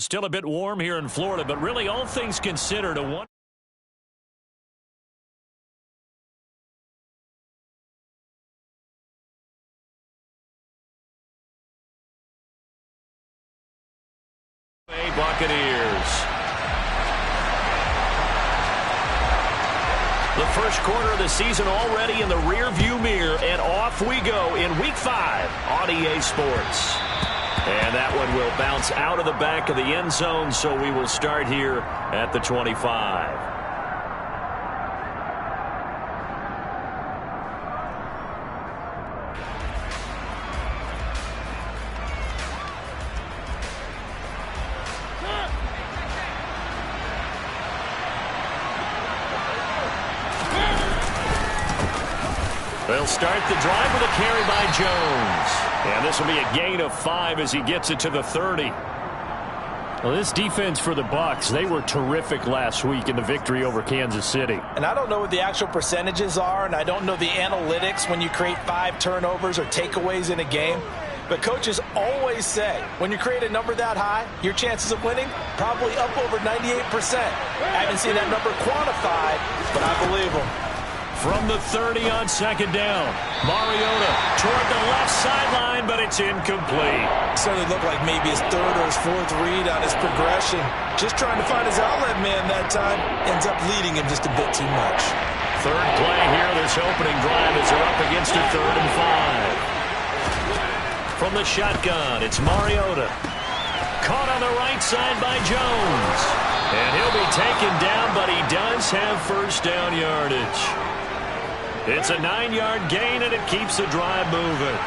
Still a bit warm here in Florida, but really all things considered, a one. Buccaneers. The first quarter of the season already in the rear-view mirror, and off we go in Week 5 on EA Sports. And that one will bounce out of the back of the end zone, so we will start here at the 25. They'll start the drive with a carry by Jones. And this will be a gain of 5 as he gets it to the 30. Well, this defense for the Bucs, they were terrific last week in the victory over Kansas City. And I don't know what the actual percentages are, and I don't know the analytics when you create 5 turnovers or takeaways in a game. But coaches always say, when you create a number that high, your chances of winning probably up over 98%. I haven't seen that number quantified, but I believe them. From the 30 on second down, Mariota toward the left sideline, but it's incomplete. Certainly looked like maybe his third or his fourth read on his progression. Just trying to find his outlet man that time. Ends up leading him just a bit too much. Third play here, this opening drive as they're up against a 3rd and 5. From the shotgun, it's Mariota. Caught on the right side by Jones. And he'll be taken down, but he does have first down yardage. It's a 9-yard gain, and it keeps the drive moving.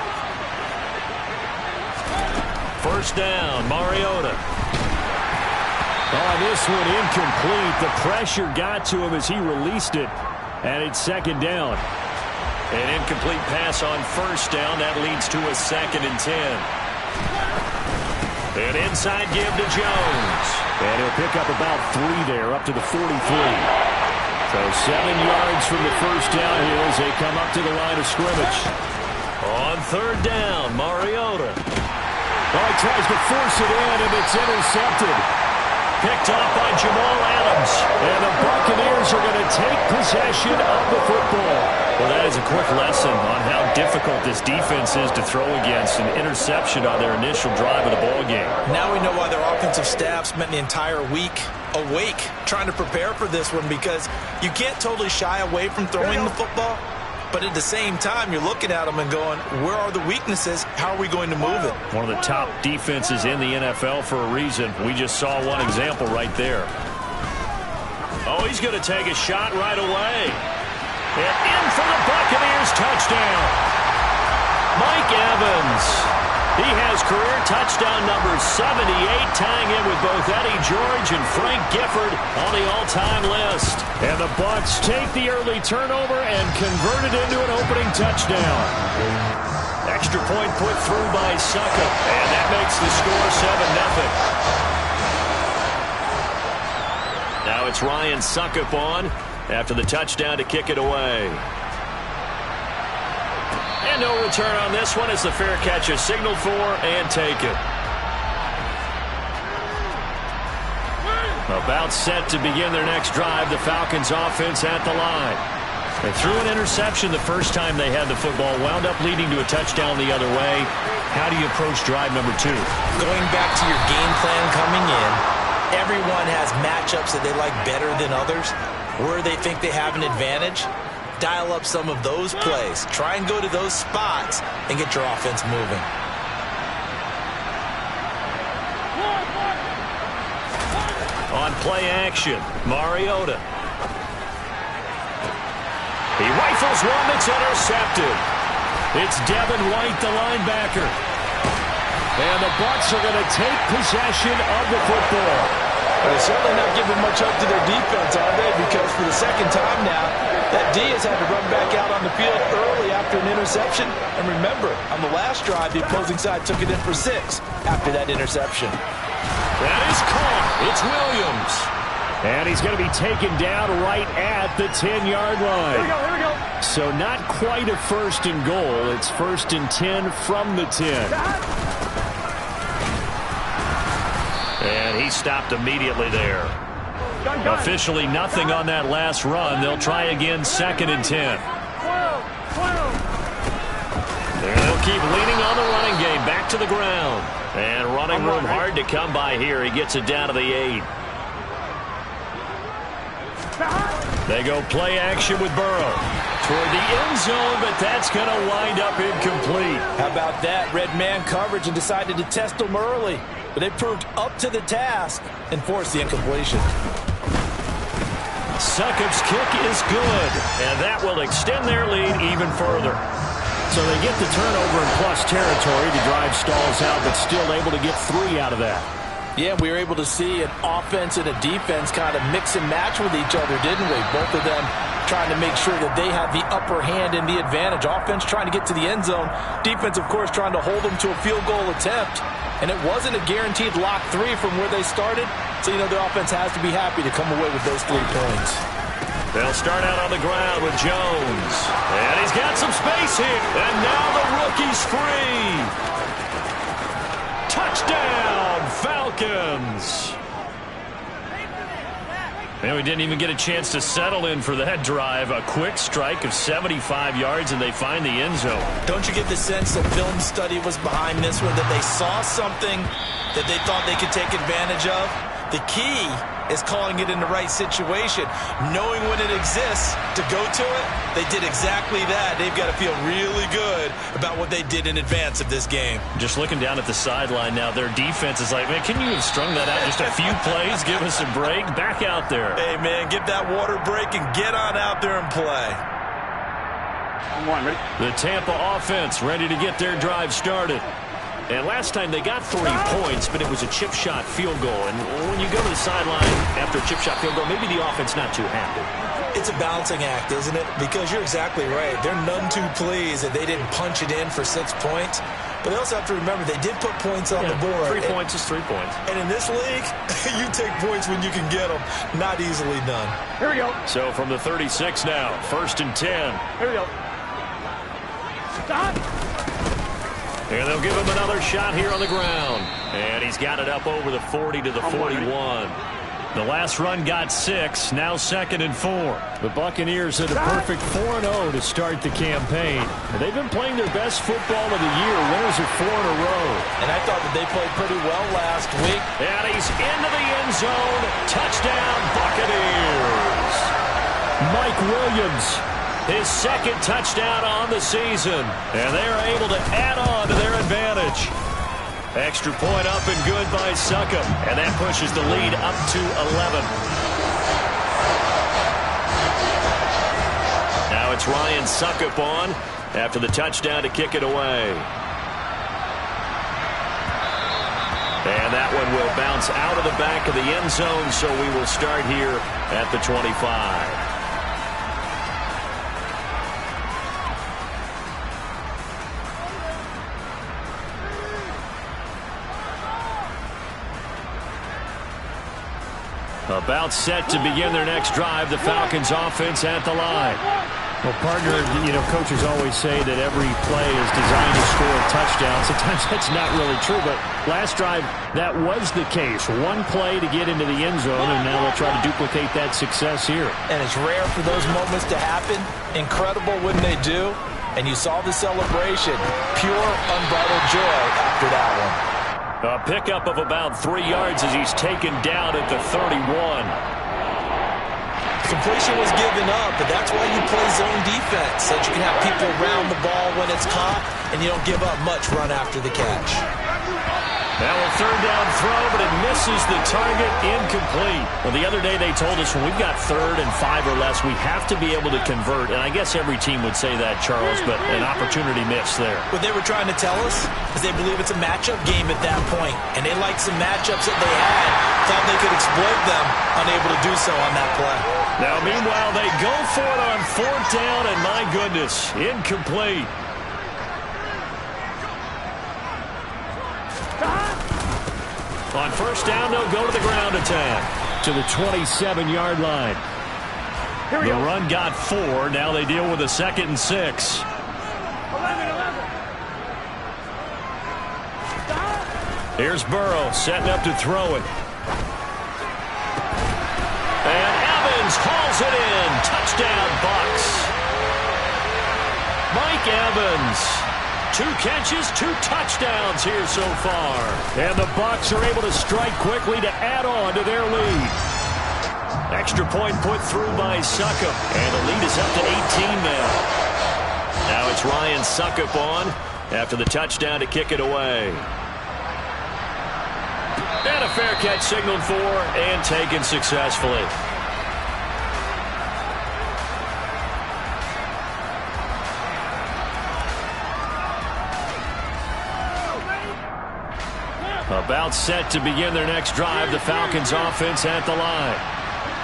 First down, Mariota. Oh, this one incomplete. The pressure got to him as he released it, and it's second down. An incomplete pass on first down. That leads to a 2nd and 10. An inside give to Jones. And he'll pick up about 3 there, up to the 43. So 7 yards from the first down here as they come up to the line of scrimmage. On third down, Mariota. Oh, he tries to force it in, and it's intercepted. Picked off by Jamal Adams. And the Buccaneers are going to take possession of the football. Well, that is a quick lesson on how difficult this defense is to throw against. An interception on their initial drive of the ballgame. Now we know why their offensive staff spent the entire week awake trying to prepare for this one, because you can't totally shy away from throwing the football. But at the same time, you're looking at them and going, where are the weaknesses? How are we going to move it? One of the top defenses in the NFL for a reason. We just saw one example right there. Oh, he's going to take a shot right away. And in for the Buccaneers touchdown. Mike Evans. He has career touchdown number 78, tying in with both Eddie George and Frank Gifford on the all-time list. And the Bucs take the early turnover and convert it into an opening touchdown. Extra point put through by Succop, and that makes the score 7-0. Now it's Ryan Succop on after the touchdown to kick it away. And no return on this one as the fair catch is signaled for and taken. About set to begin their next drive, the Falcons offense at the line. They threw an interception the first time they had the football, wound up leading to a touchdown the other way. How do you approach drive number 2? Going back to your game plan coming in, everyone has matchups that they like better than others, where they think they have an advantage. Dial up some of those plays. Try and go to those spots and get your offense moving. On play action, Mariota. He rifles one that's intercepted. It's Devin White, the linebacker. And the Bucs are going to take possession of the football. They're certainly not giving much hope to their defense, are they? Because for the second time now, that D has had to run back out on the field early after an interception. And remember, on the last drive, the opposing side took it in for 6 after that interception. That is caught. It's Williams. And he's going to be taken down right at the 10-yard line. Here we go. So not quite a 1st and goal. It's 1st and 10 from the 10. And he he stopped immediately there. Officially nothing on that last run. They'll try again, 2nd and 10. They'll keep leaning on the running game. Back to the ground. And running room hard to come by here. He gets it down to the 8. They go play action with Burrow. Toward the end zone, but that's going to wind up incomplete. How about that? Red man coverage and decided to test them early. But they proved up to the task and forced the incompletion. Succop's kick is good. And that will extend their lead even further. So they get the turnover in plus territory. The drive stalls out, but still able to get 3 out of that. Yeah, we were able to see an offense and a defense kind of mix and match with each other, didn't we? Both of them trying to make sure that they have the upper hand and the advantage. Offense trying to get to the end zone. Defense, of course, trying to hold them to a field goal attempt. And it wasn't a guaranteed lock 3 from where they started. So, you know, the offense has to be happy to come away with those 3 points. They'll start out on the ground with Jones. And he's got some space here. And now the rookie's free. Touchdown, Falcons. And we didn't even get a chance to settle in for that drive. A quick strike of 75 yards, and they find the end zone. Don't you get the sense that film study was behind this one, that they saw something that they thought they could take advantage of? The key is calling it in the right situation, knowing when it exists to go to it. They did exactly that. They've got to feel really good about what they did in advance of this game. Just looking down at the sideline now, their defense is like, man, can you have strung that out just a few plays? Give us a break. Back out there. Hey, man, get that water break and get on out there and play. The Tampa offense ready to get their drive started. And last time they got 3 points, but it was a chip shot field goal. And when you go to the sideline after a chip shot field goal, maybe the offense not too happy. It's a balancing act, isn't it? Because you're exactly right. They're none too pleased that they didn't punch it in for 6 points. But they also have to remember they did put points on the board. 3 points is 3 points. And in this league, you take points when you can get them. Not easily done. Here we go. So from the 36 now, 1st and 10. Here we go. Stop. And they'll give him another shot here on the ground. And he's got it up over the 40 to the 41. The last run got 6. Now 2nd and 4. The Buccaneers had a perfect 4-0 to start the campaign. They've been playing their best football of the year. Winners of 4 in a row. And I thought that they played pretty well last week. And he's into the end zone. Touchdown, Buccaneers. Mike Williams. His 2nd touchdown on the season. And they are able to add on to their advantage. Extra point up and good by Succop. And that pushes the lead up to 11. Now it's Ryan Succop on after the touchdown to kick it away. And that one will bounce out of the back of the end zone, so we will start here at the 25. About set to begin their next drive. The Falcons offense at the line. Well, partner, you know, coaches always say that every play is designed to score a touchdown. Sometimes that's not really true, but last drive, that was the case. One play to get into the end zone, and now they'll try to duplicate that success here. And it's rare for those moments to happen. Incredible when they do. And you saw the celebration. Pure, unbridled joy after that one. A pickup of about 3 yards as he's taken down at the 31. Completion was given up, but that's why you play zone defense, so that you can have people around the ball when it's caught, and you don't give up much run after the catch. Now a 3rd down throw, but it misses the target, incomplete. Well, the other day they told us when we've got 3rd and 5 or less, we have to be able to convert. And I guess every team would say that, Charles, but an opportunity missed there. What they were trying to tell us is they believe it's a matchup game at that point. And they liked some matchups that they had, thought they could exploit them, unable to do so on that play. Now, meanwhile, they go for it on 4th down, and my goodness, incomplete. On 1st down, they'll go to the ground attack. To the 27-yard line. The run got 4. Now they deal with a 2nd and 6. 11. Here's Burrow setting up to throw it. And Evans hauls it in. Touchdown, Bucs. Mike Evans. 2 catches, 2 touchdowns here so far. And the Bucs are able to strike quickly to add on to their lead. Extra point put through by Succop. And the lead is up to 18 now. Now it's Ryan Succop on after the touchdown to kick it away. And a fair catch signaled for and taken successfully. About set to begin their next drive. The Falcons offense at the line.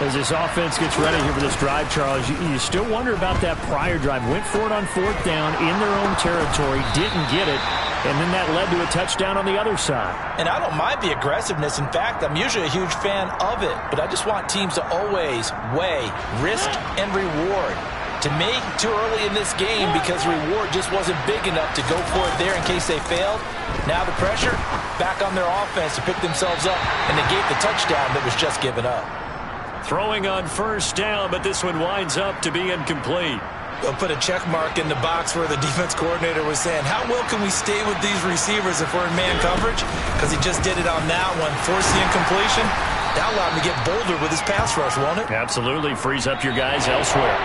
As this offense gets ready here for this drive, Charles, you still wonder about that prior drive. Went for it on 4th down in their own territory, didn't get it, and then that led to a touchdown on the other side. And I don't mind the aggressiveness. In fact, I'm usually a huge fan of it, but I just want teams to always weigh risk and reward. To me, too early in this game because reward just wasn't big enough to go for it there in case they failed. Now the pressure back on their offense to pick themselves up and negate the touchdown that was just given up. Throwing on 1st down, but this one winds up to be incomplete. They'll put a check mark in the box where the defense coordinator was saying, how well can we stay with these receivers if we're in man coverage? Because he just did it on that one, forced the incompletion. That'll allow him to get bolder with his pass rush, won't it? Absolutely. Frees up your guys elsewhere.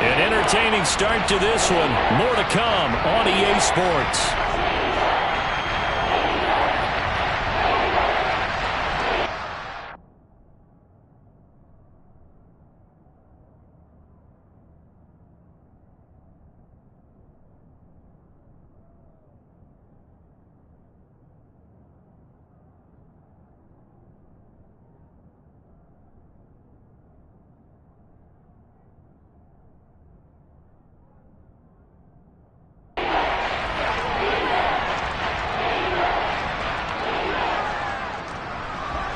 An entertaining start to this one. More to come on EA Sports.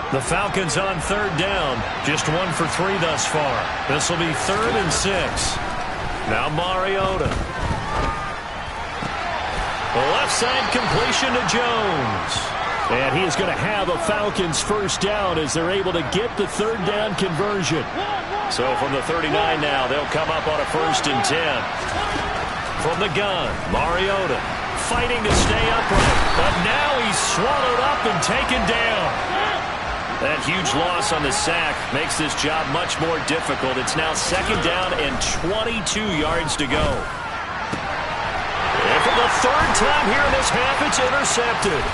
The Falcons on 3rd down. Just 1 for 3 thus far. This will be 3rd and 6. Now Mariota. The left side completion to Jones. And he is going to have a Falcons 1st down as they're able to get the 3rd down conversion. So from the 39 now, they'll come up on a 1st and 10. From the gun, Mariota fighting to stay upright. But now he's swallowed up and taken down. That huge loss on the sack makes this job much more difficult. It's now 2nd down and 22 yards to go. And for the 3rd time here in this half, it's intercepted.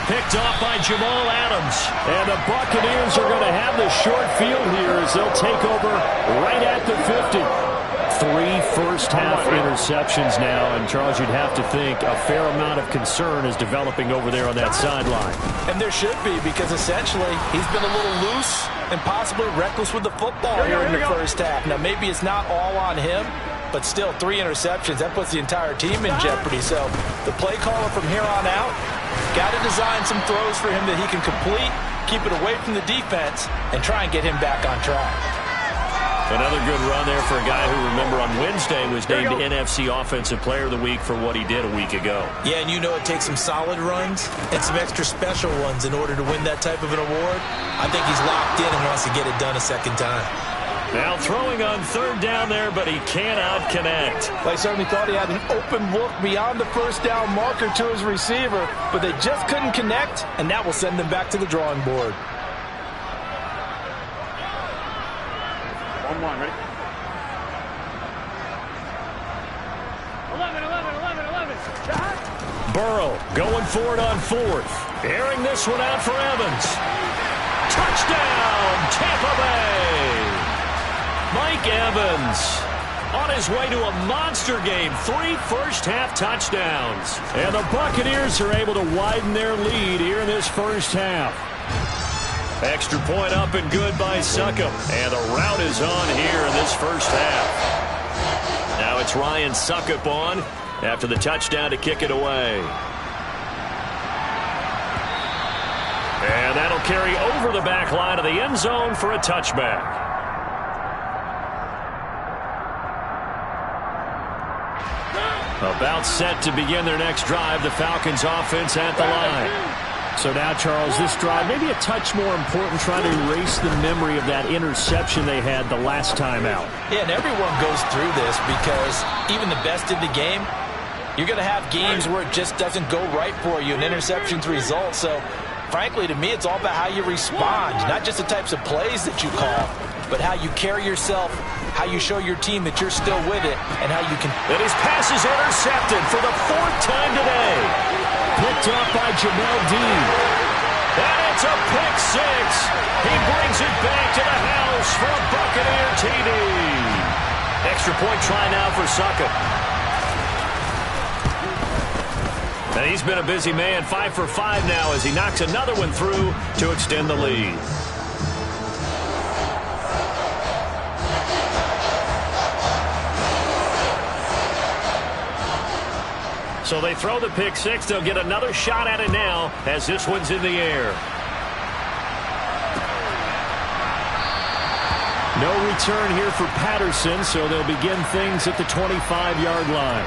Picked off by Jamal Adams. And the Buccaneers are going to have the short field here as they'll take over right at the 50. 3 first-half interceptions now, and Charles, you'd have to think a fair amount of concern is developing over there on that sideline. And there should be, because essentially he's been a little loose and possibly reckless with the football here in the first half. Now, maybe it's not all on him, but still 3 interceptions. That puts the entire team in jeopardy. So the play caller from here on out got to design some throws for him that he can complete, keep it away from the defense, and try and get him back on track. Another good run there for a guy who, remember, on Wednesday was named NFC Offensive Player of the Week for what he did a week ago. Yeah, and you know it takes some solid runs and some extra special ones in order to win that type of an award. I think he's locked in and wants to get it done a 2nd time. Now throwing on 3rd down there, but he cannot connect. They certainly thought he had an open look beyond the 1st down marker to his receiver, but they just couldn't connect, and that will send them back to the drawing board. 1-1, ready? 11. Shot. Burrow going for it on 4th. Airing this one out for Evans. Touchdown, Tampa Bay. Mike Evans on his way to a monster game. 3 first-half touchdowns. And the Buccaneers are able to widen their lead here in this first half. Extra point up and good by Succop. And the route is on here in this first half. Now it's Ryan Succop on after the touchdown to kick it away. And that'll carry over the back line of the end zone for a touchback. About set to begin their next drive, the Falcons offense at the line. So now, Charles, this drive maybe a touch more important, trying to erase the memory of that interception they had the last time out. Yeah, and everyone goes through this because even the best in the game, you're going to have games where it just doesn't go right for you and interceptions result. So, frankly, to me, it's all about how you respond, not just the types of plays that you call, but how you carry yourself, how you show your team that you're still with it, and how you can. And his pass is intercepted for the 4th time today. Picked up by Jamel Dean. And it's a pick 6. He brings it back to the house for a Buccaneer TD. Extra point try now for Suckup. And he's been a busy man, 5 for 5 now as he knocks another one through to extend the lead. So they throw the pick 6. They'll get another shot at it now as this one's in the air. No return here for Patterson, so they'll begin things at the 25-yard line.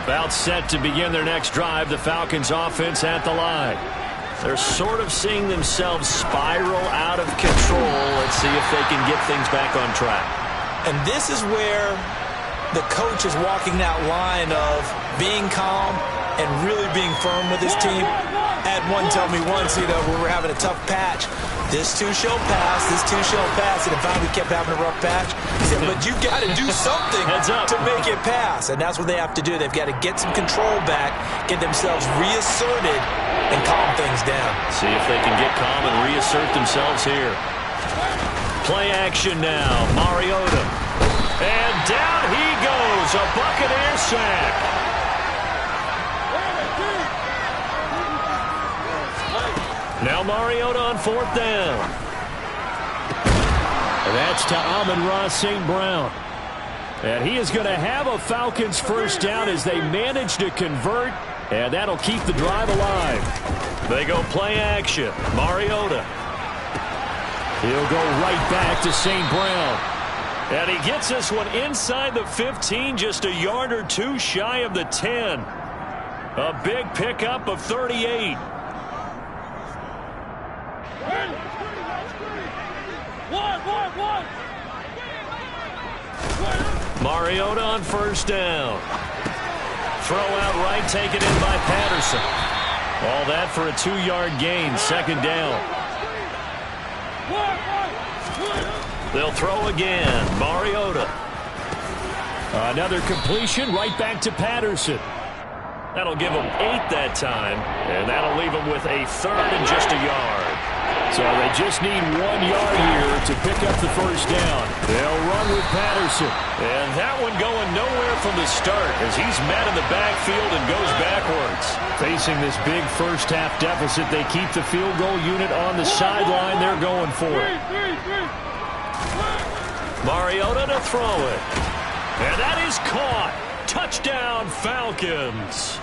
About set to begin their next drive, the Falcons offense at the line. They're sort of seeing themselves spiral out of control. Let's see if they can get things back on track. And this is where the coach is walking that line of being calm and really being firm with his team. I had one tell me once, we were having a tough patch. This too shall pass, this too shall pass. And finally we kept having a rough patch. He said, but you got to do something to make it pass. And that's what they have to do. They've got to get some control back, get themselves reasserted, and calm things down. See if they can get calm and reassert themselves here. Play action now. Mariota. And down he goes. A Buccaneer sack. Now Mariota on 4th down. And that's to Amon-Ra St. Brown. And he is going to have a Falcons first down as they manage to convert. And that'll keep the drive alive. They go play action. Mariota. He'll go right back to St. Brown. And he gets this one inside the 15, just a yard or two shy of the 10. A big pickup of 38. Mariota on 1st down. Throw out right, taken in by Patterson. All that for a 2-yard gain, 2nd down. They'll throw again. Mariota. Another completion right back to Patterson. That'll give them 8 that time, and that'll leave them with a 3rd and just a yard. So they just need 1 yard here to pick up the first down. They'll run with Patterson. And that one going nowhere from the start as he's met in the backfield and goes backwards. Facing this big first-half deficit, they keep the field goal unit on the sideline. They're going for it. Mariota to throw it. And that is caught. Touchdown, Falcons.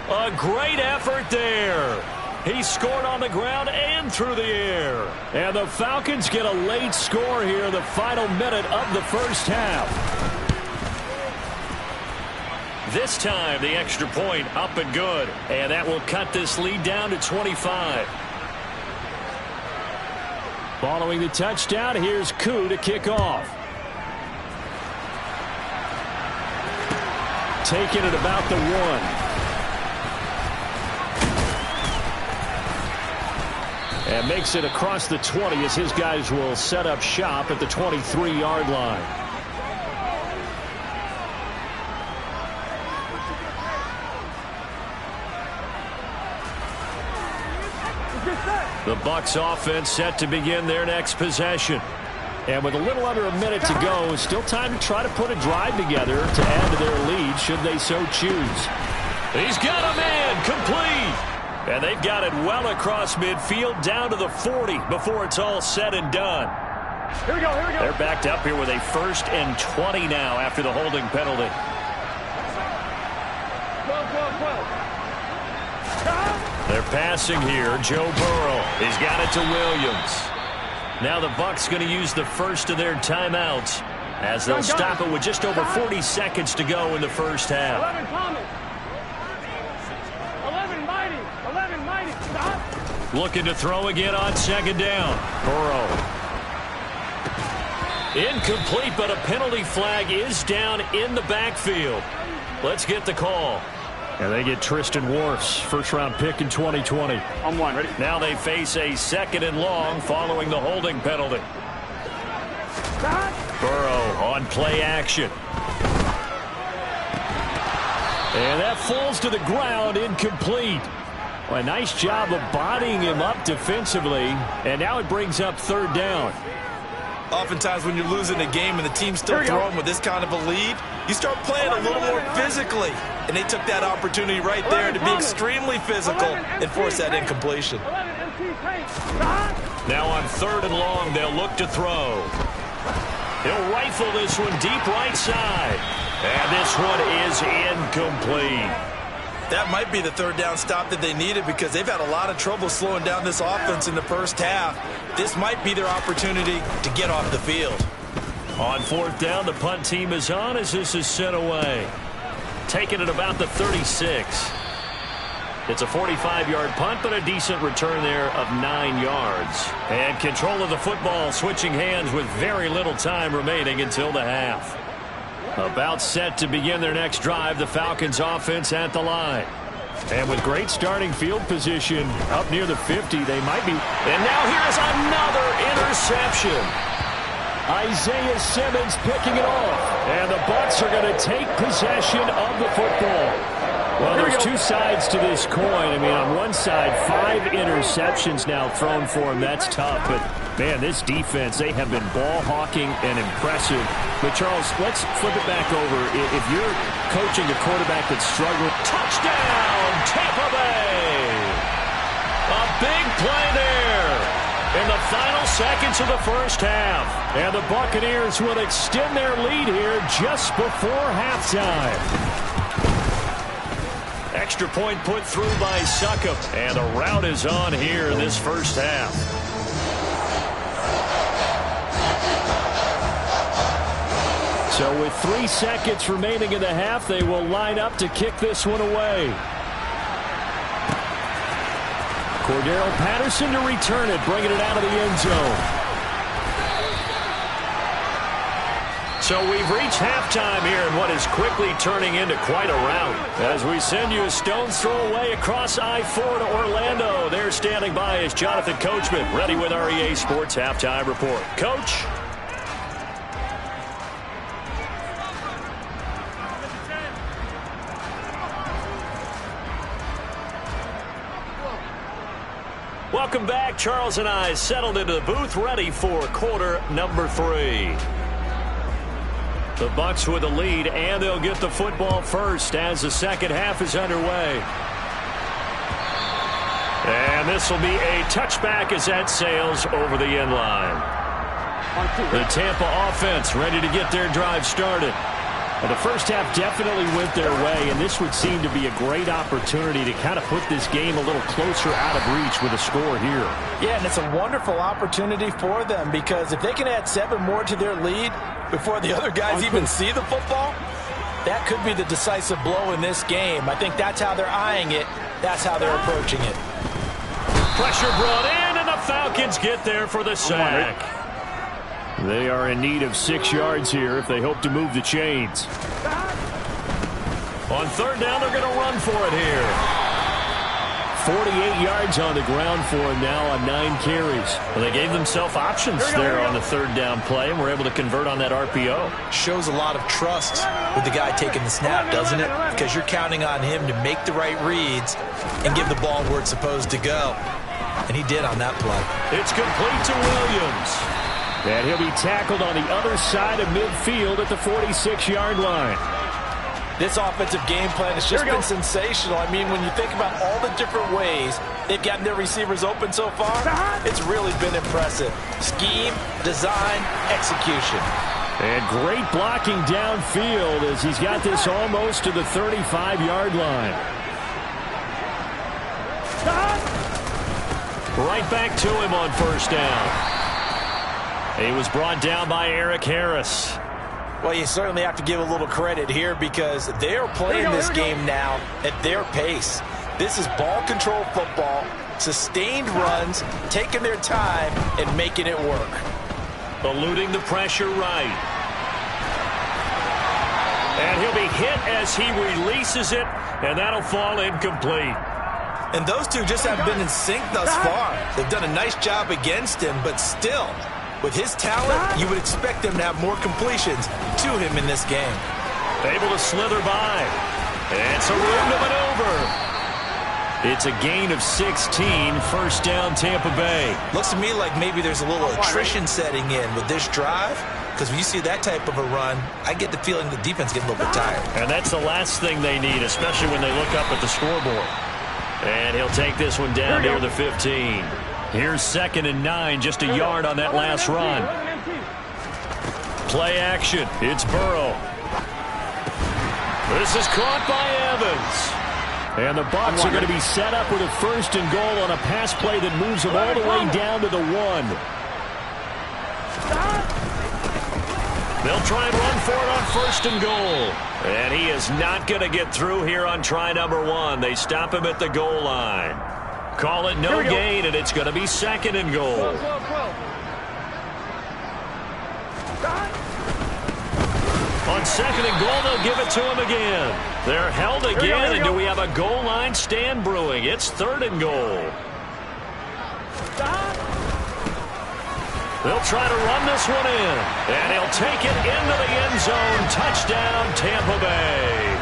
A great effort there. He scored on the ground and through the air. And the Falcons get a late score here in the final minute of the first half. This time, the extra point up and good. And that will cut this lead down to 25. Following the touchdown, here's Koo to kick off. Taking it about the 1. And makes it across the 20 as his guys will set up shop at the 23-yard line. The Bucs offense set to begin their next possession. And with a little under a minute to go, still time to try to put a drive together to add to their lead should they so choose. He's got a man complete. And they've got it well across midfield down to the 40 before it's all said and done. Here we go, here we go. They're backed up here with a 1st and 20 now after the holding penalty. 12. They're passing here. Joe Burrow. He's got it to Williams. Now the Bucs going to use the first of their timeouts as they'll stop it with just over 40 seconds to go in the first half. 11, Thomas. Looking to throw again on second down. Burrow. Incomplete, but a penalty flag is down in the backfield. Let's get the call. And they get Tristan Wirfs, first-round pick in 2020. On one, ready? Now they face a 2nd and long following the holding penalty. Burrow on play action. And that falls to the ground, incomplete. Well, a nice job of bodying him up defensively, and now it brings up 3rd down. Oftentimes when you're losing a game and the team's still throwing with this kind of a lead, you start playing a little more physically. And they took that opportunity right there to be extremely physical and force that incompletion. Now on 3rd and long, they'll look to throw. He'll rifle this one deep right side. And this one is incomplete. That might be the 3rd down stop that they needed because they've had a lot of trouble slowing down this offense in the first half. This might be their opportunity to get off the field. On 4th down, the punt team is on as this is sent away. Taking it about the 36. It's a 45-yard punt, but a decent return there of 9 yards. And control of the football switching hands with very little time remaining until the half. About set to begin their next drive, the Falcons offense at the line. And with great starting field position up near the 50, they might be. And now here's another interception. Isaiah Simmons picking it off. And the Bucs are going to take possession of the football. Well, there's 2 sides to this coin. I mean, on one side, 5 interceptions now thrown for him. That's tough. But, man, this defense, they have been ball hawking and impressive. But, Charles, let's flip it back over. If you're coaching a quarterback that's struggling. Touchdown, Tampa Bay. A big play there in the final seconds of the first half. And the Buccaneers will extend their lead here just before halftime. Extra point put through by Succop. And the rout is on here in this first half. So with 3 seconds remaining in the half, they will line up to kick this one away. Cordero Patterson to return it, bringing it out of the end zone. So we've reached halftime here in what is quickly turning into quite a rout. As we send you a stone's throw away across I-4 to Orlando. There standing by is Jonathan Coachman, ready with our EA Sports Halftime Report. Coach? Welcome back. Charles and I settled into the booth, ready for quarter number 3. The Bucs with the lead, and they'll get the football first as the second half is underway. And this will be a touchback as that sails over the end line. The Tampa offense ready to get their drive started. Well, the first half definitely went their way, and this would seem to be a great opportunity to kind of put this game a little closer out of reach with a score here. Yeah, and it's a wonderful opportunity for them because if they can add 7 more to their lead before the other guys even see the football, that could be the decisive blow in this game. I think that's how they're eyeing it. That's how they're approaching it. Pressure brought in, and the Falcons get there for the sack. They are in need of 6 yards here if they hope to move the chains. On 3rd down, they're going to run for it here. 48 yards on the ground for him now on 9 carries. Well, they gave themselves options there on the 3rd down play, and were able to convert on that RPO. Shows a lot of trust with the guy taking the snap, doesn't it? Because you're counting on him to make the right reads and give the ball where it's supposed to go. And he did on that play. It's complete to Williams. And he'll be tackled on the other side of midfield at the 46-yard line. This offensive game plan has just been sensational. I mean, when you think about all the different ways they've gotten their receivers open so far, it's really been impressive. Scheme, design, execution. And great blocking downfield as he's got this almost to the 35-yard line. Right back to him on 1st down. He was brought down by Eric Harris. Well, you certainly have to give a little credit here because they are playing this game now at their pace. This is ball control football, Sustained runs, taking their time, and making it work. Eluding the pressure right. And he'll be hit as he releases it, and that'll fall incomplete. And those two just haven't been in sync thus far. They've done a nice job against him, but still, with his talent, you would expect them to have more completions to him in this game. Able to slither by. It's a room to maneuver. It's a gain of 16, first down Tampa Bay. Looks to me like maybe there's a little attrition setting in with this drive, because when you see that type of a run, I get the feeling the defense getting a little bit tired. And that's the last thing they need, especially when they look up at the scoreboard. And he'll take this one down near the 15. Here's 2nd and 9, just a yard on that last run. Play action. It's Burrow. This is caught by Evans. And the Bucs are going to be set up with a 1st and goal on a pass play that moves them all the way down to the 1. They'll try and run for it on 1st and goal. And he is not going to get through here on try number 1. They stop him at the goal line. Call it no gain, and it's going to be 2nd and goal. On 2nd and goal, they'll give it to him again. They're held again, and do we have a goal line stand brewing? It's 3rd and goal. They'll try to run this one in, and he'll take it into the end zone. Touchdown, Tampa Bay.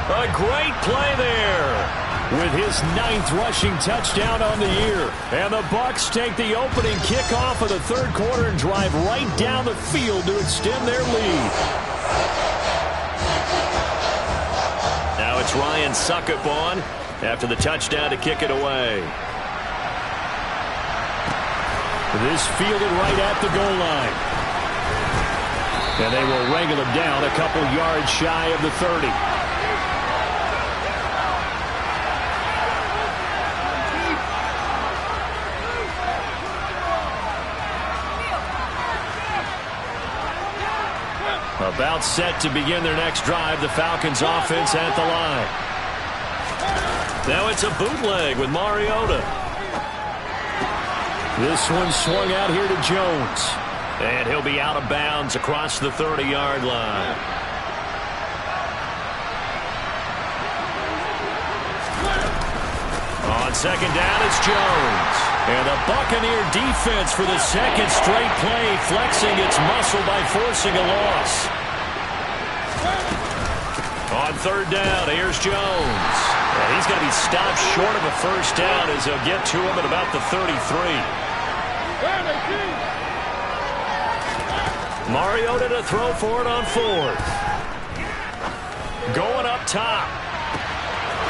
A great play there. With his 9th rushing touchdown on the year. And the Bucs take the opening kickoff of the 3rd quarter and drive right down the field to extend their lead. Now it's Ryan Suckup on after the touchdown to kick it away. This fielded right at the goal line. And they will wrangle him down a couple yards shy of the 30. About set to begin their next drive, the Falcons offense at the line. Now it's a bootleg with Mariota. This one swung out here to Jones. And he'll be out of bounds across the 30-yard line. On 2nd down, it's Jones. And the Buccaneer defense for the 2nd straight play, flexing its muscle by forcing a loss. On 3rd down, here's Jones. And he's going to be stopped short of a first down as they'll get to him at about the 33. Mariota to throw for it on 4th. Going up top.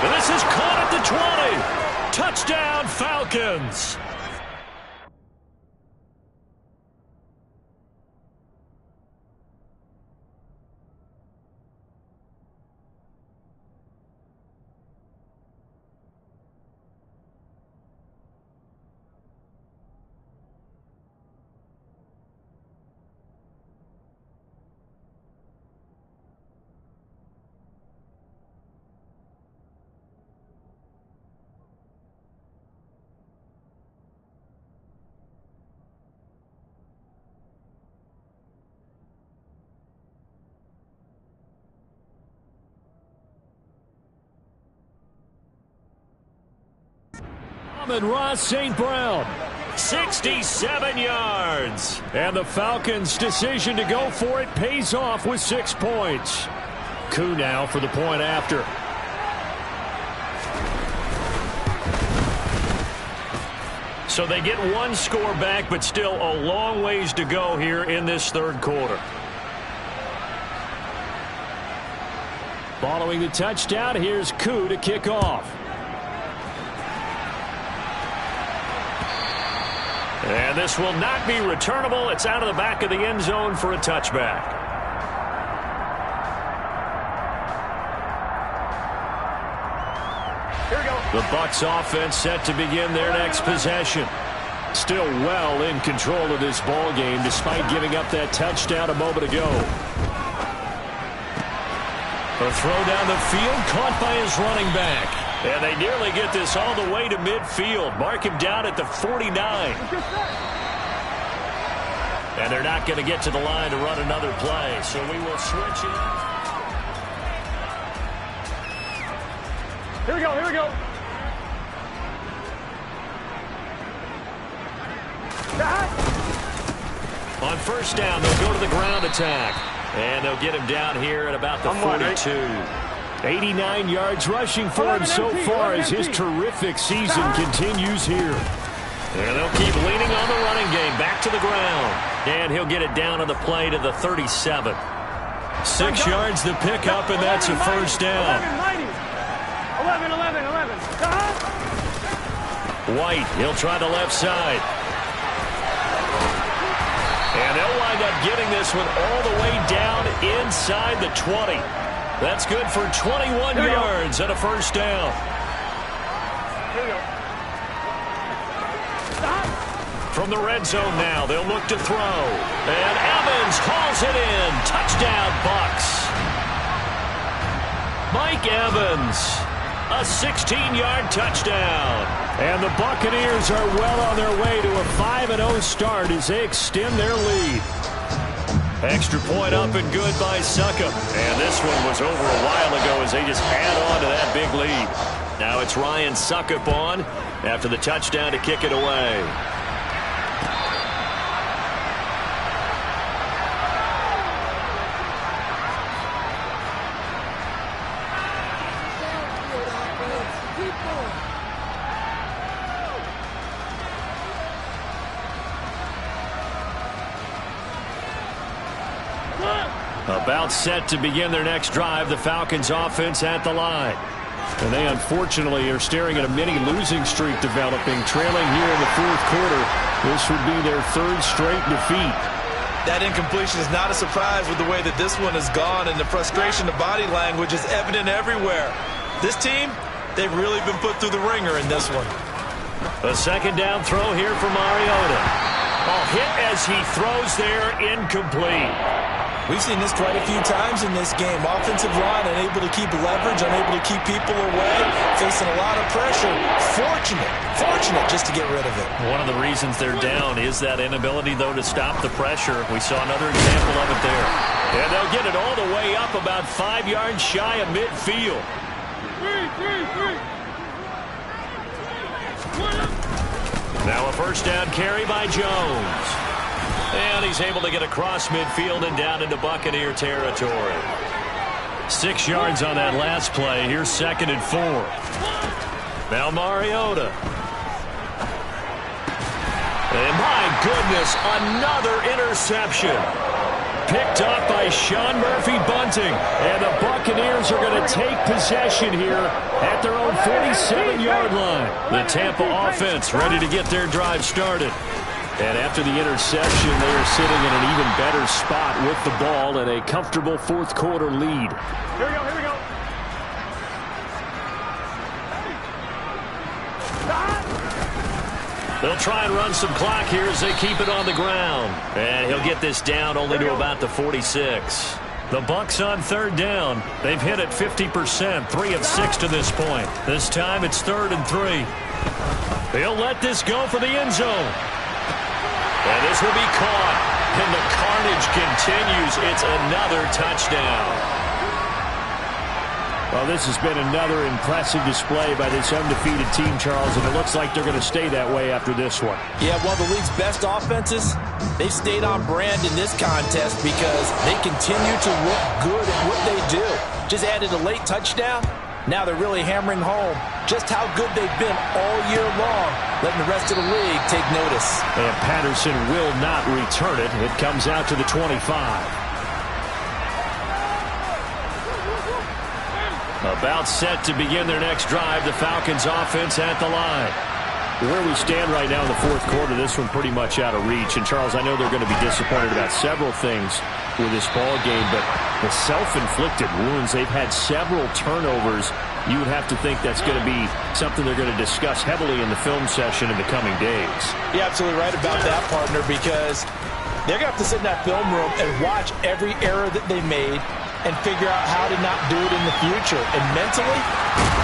And this is caught at the 20. Touchdown, Falcons. And Ross St. Brown. 67 yards. And the Falcons' decision to go for it pays off with 6 points. Koo now for the point after. So they get 1 score back, but still a long ways to go here in this 3rd quarter. Following the touchdown, here's Koo to kick off. And this will not be returnable. It's out of the back of the end zone for a touchback. Here we go. The Bucs offense set to begin their next possession. Still well in control of this ball game despite giving up that touchdown a moment ago. A throw down the field caught by his running back. And they nearly get this all the way to midfield. Mark him down at the 49. And they're not going to get to the line to run another play. So we will switch it. Here we go, here we go. On first down, they'll go to the ground attack. And they'll get him down here at about the 42. 89 yards rushing for him so far as his terrific season continues here. And they'll keep leaning on the running game. Back to the ground. And he'll get it down on the play to the 37. 6 yards to pick up, and that's a first down. 11. White, he'll try the left side. And they'll wind up getting this one all the way down inside the 20. That's good for 21 yards and a first down. Here we go. From the red zone now, they'll look to throw. And Evans hauls it in. Touchdown, Bucs. Mike Evans, a 16-yard touchdown. And the Buccaneers are well on their way to a 5-0 start as they extend their lead. Extra point up and good by Succop. And this one was over a while ago as they just add on to that big lead. Now it's Ryan Succop on after the touchdown to kick it away. About set to begin their next drive, the Falcons offense at the line. And they unfortunately are staring at a mini losing streak developing, trailing here in the fourth quarter. This would be their third straight defeat. That incompletion is not a surprise with the way that this one has gone, and the frustration, the body language is evident everywhere. This team, they've really been put through the ringer in this one. A second down throw here for Mariota. A hit as he throws there, incomplete. We've seen this quite a few times in this game. Offensive line unable to keep leverage, unable to keep people away, facing a lot of pressure. Fortunate just to get rid of it. One of the reasons they're down is that inability, though, to stop the pressure. We saw another example of it there. And they'll get it all the way up about 5 yards shy of midfield. Now a first down carry by Jones. And he's able to get across midfield and down into Buccaneer territory. 6 yards on that last play. Here's 2nd and 4. Now Mariota. And my goodness, another interception. Picked up by Sean Murphy Bunting. And the Buccaneers are going to take possession here at their own 47-yard line. The Tampa offense ready to get their drive started. And after the interception, they are sitting in an even better spot with the ball and a comfortable fourth quarter lead. Here we go, here we go. They'll try and run some clock here as they keep it on the ground. And he'll get this down only to about the 46. The Bucs on third down. They've hit it 50%, 3 of 6 to this point. This time it's 3rd and 3. They'll let this go for the end zone. And this will be caught. And the carnage continues. It's another touchdown. Well, this has been another impressive display by this undefeated team, Charles, and it looks like they're going to stay that way after this one. Yeah, one of the league's best offenses. They've stayed on brand in this contest because they continue to look good at what they do. Just added a late touchdown. Now they're really hammering home just how good they've been all year long, letting the rest of the league take notice. And Patterson will not return it. It comes out to the 25. About set to begin their next drive, the Falcons offense at the line. Where we stand right now in the fourth quarter, this one pretty much out of reach. And, Charles, I know they're going to be disappointed about several things with this ball game, but the self-inflicted wounds, they've had several turnovers. You would have to think that's going to be something they're going to discuss heavily in the film session in the coming days. You're absolutely right about that, partner, because they're going to have to sit in that film room and watch every error that they made and figure out how to not do it in the future. And mentally,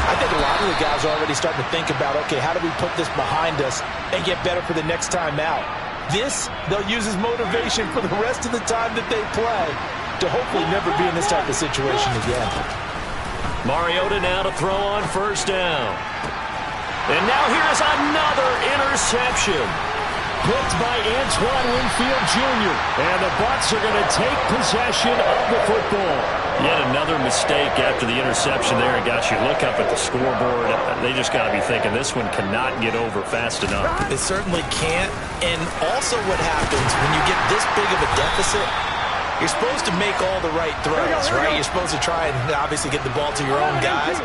I think a lot of the guys are already starting to think about, okay, how do we put this behind us and get better for the next time out? This, they'll use as motivation for the rest of the time that they play to hopefully never be in this type of situation again. Mariota now to throw on first down. And now here's another interception. Picked by Antoine Winfield Jr. And the Bucs are going to take possession of the football. Yet another mistake after the interception there. It got you look up at the scoreboard. They just got to be thinking this one cannot get over fast enough. It certainly can't. And also what happens when you get this big of a deficit, you're supposed to make all the right throws, right? You're supposed to try and obviously get the ball to your own guys.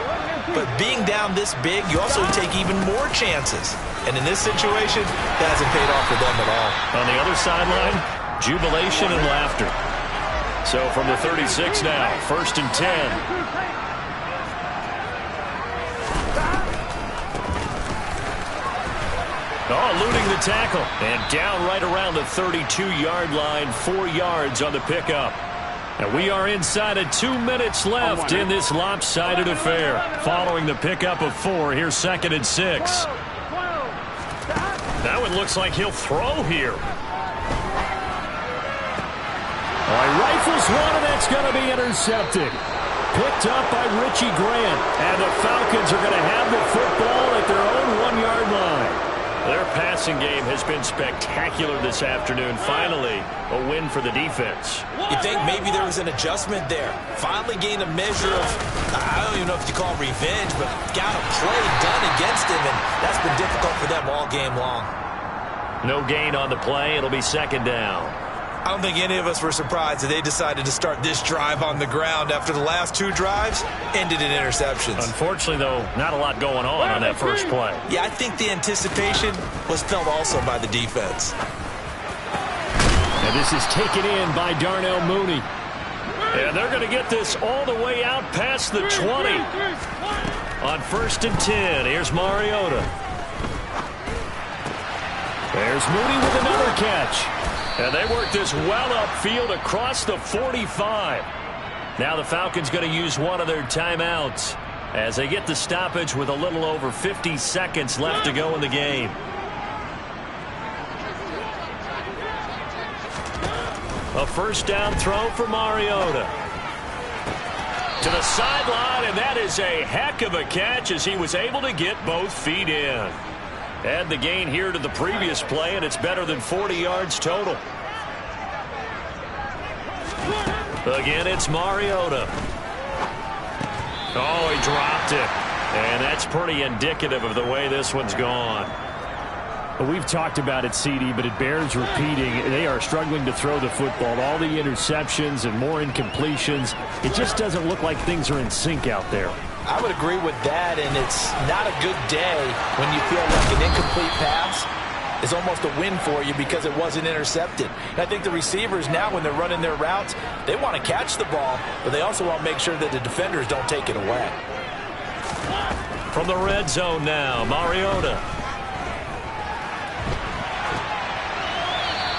But being down this big, you also take even more chances. And in this situation, that hasn't paid off for them at all. On the other sideline, jubilation and laughter. So from the 36 now, 1st and 10. Oh, eluding the tackle. And down right around the 32-yard line, 4 yards on the pickup. And we are inside of 2 minutes left in this lopsided affair. Following the pickup of 4, here's 2nd and 6. Now it looks like he'll throw here. All right, rifles one, and that's going to be intercepted. Picked up by Richie Grant. And the Falcons are going to have the football at their own 1-yard line. Their passing game has been spectacular this afternoon. Finally, a win for the defense. You think maybe there was an adjustment there. Finally gained a measure of, I don't even know if you call it revenge, but got a play done against him, and that's been difficult for them all game long. No gain on the play. It'll be 2nd down. I don't think any of us were surprised that they decided to start this drive on the ground after the last 2 drives ended in interceptions. Unfortunately, though, not a lot going on that first play. Yeah, I think the anticipation was felt also by the defense. And this is taken in by Darnell Mooney. And they're going to get this all the way out past the 20. On 1st and 10, here's Mariota. There's Mooney with another catch. And they work this well upfield across the 45. Now the Falcons going to use one of their timeouts as they get the stoppage with a little over 50 seconds left to go in the game. A first down throw for Mariota. To the sideline, and that is a heck of a catch as he was able to get both feet in. Add the gain here to the previous play, and it's better than 40 yards total. Again, it's Mariota. Oh, he dropped it. And that's pretty indicative of the way this one's gone. Well, we've talked about it, CD, but it bears repeating. They are struggling to throw the football. All the interceptions and more incompletions. It just doesn't look like things are in sync out there. I would agree with that, and it's not a good day when you feel like an incomplete pass is almost a win for you because it wasn't intercepted. And I think the receivers now, when they're running their routes, they want to catch the ball, but they also want to make sure that the defenders don't take it away. From the red zone now, Mariota.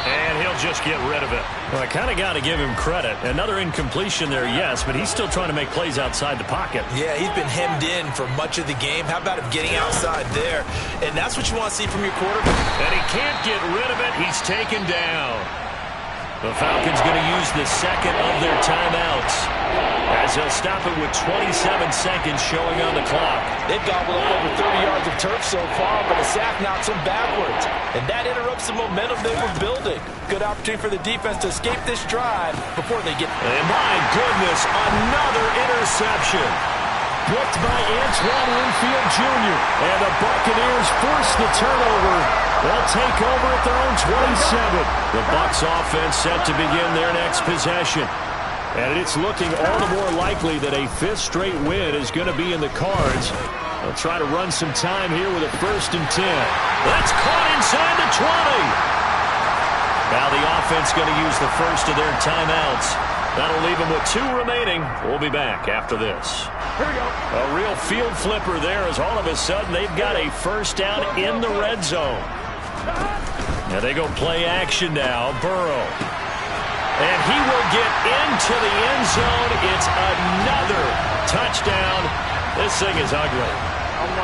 And he'll just get rid of it. Well, I kind of got to give him credit. Another incompletion there, yes, but he's still trying to make plays outside the pocket. Yeah, he's been hemmed in for much of the game. How about him getting outside there? And that's what you want to see from your quarterback. And he can't get rid of it. He's taken down. The Falcons going to use the second of their timeouts as they'll stop it with 27 seconds showing on the clock. They've gobbled up over 30 yards of turf so far, but a sack knocks them backwards. And that interrupts the momentum they were building. Good opportunity for the defense to escape this drive before they get... And my goodness, another interception. Picked by Antoine Winfield Jr. And the Buccaneers force the turnover. They'll take over at their own 27. The Bucs offense set to begin their next possession. And it's looking all the more likely that a 5th straight win is going to be in the cards. They'll try to run some time here with a 1st and 10. That's caught inside the 20. Now the offense going to use the first of their timeouts. That'll leave them with 2 remaining. We'll be back after this. Here we go. A real field flipper there as all of a sudden they've got a first down in the red zone. Now they go play action now. Burrow. And he will get into the end zone. It's another touchdown This thing is ugly.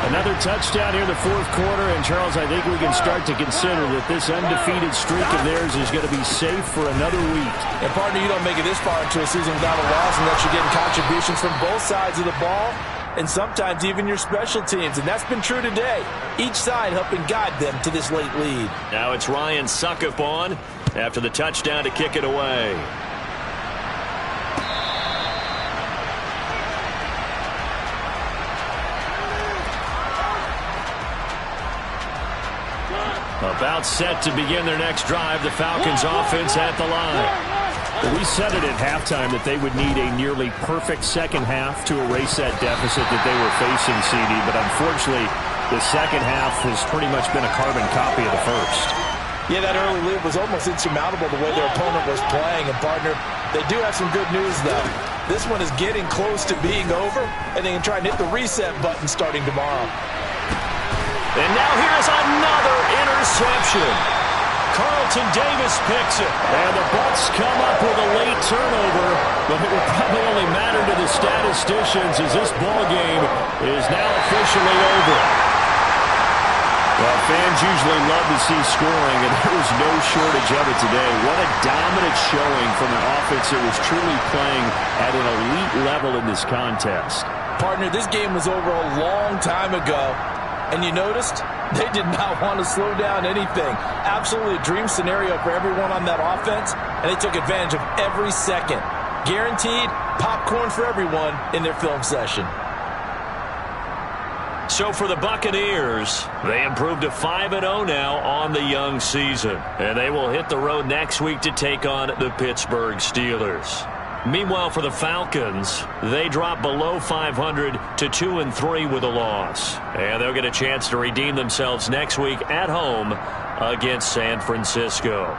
Another touchdown here in the fourth quarter, and Charles, I think we can start to consider that this undefeated streak of theirs is going to be safe for another week. And partner, you don't make it this far into a season without a loss unless you're getting contributions from both sides of the ball, and sometimes even your special teams, and that's been true today. Each side helping guide them to this late lead. Now it's Ryan Suckup on after the touchdown to kick it away. About set to begin their next drive, the Falcons offense at the line. We said it at halftime that they would need a nearly perfect second half to erase that deficit that they were facing, CD, but unfortunately the second half has pretty much been a carbon copy of the first. Yeah, that early lead was almost insurmountable the way their opponent was playing. And partner, they do have some good news, though. This one is getting close to being over, and they can try and hit the reset button starting tomorrow. And now here's another interception. Carlton Davis picks it. And the Bucs come up with a late turnover, but it will probably only matter to the statisticians as this ball game is now officially over. Well, fans usually love to see scoring, and there was no shortage of it today. What a dominant showing from an offense that was truly playing at an elite level in this contest. Partner, this game was over a long time ago. And you noticed they did not want to slow down anything. Absolutely a dream scenario for everyone on that offense, and they took advantage of every second. Guaranteed popcorn for everyone in their film session. So for the Buccaneers, they improved to 5-0 now on the young season. And they will hit the road next week to take on the Pittsburgh Steelers. Meanwhile, for the Falcons, they drop below 500 to 2-3 with a loss. And they'll get a chance to redeem themselves next week at home against San Francisco.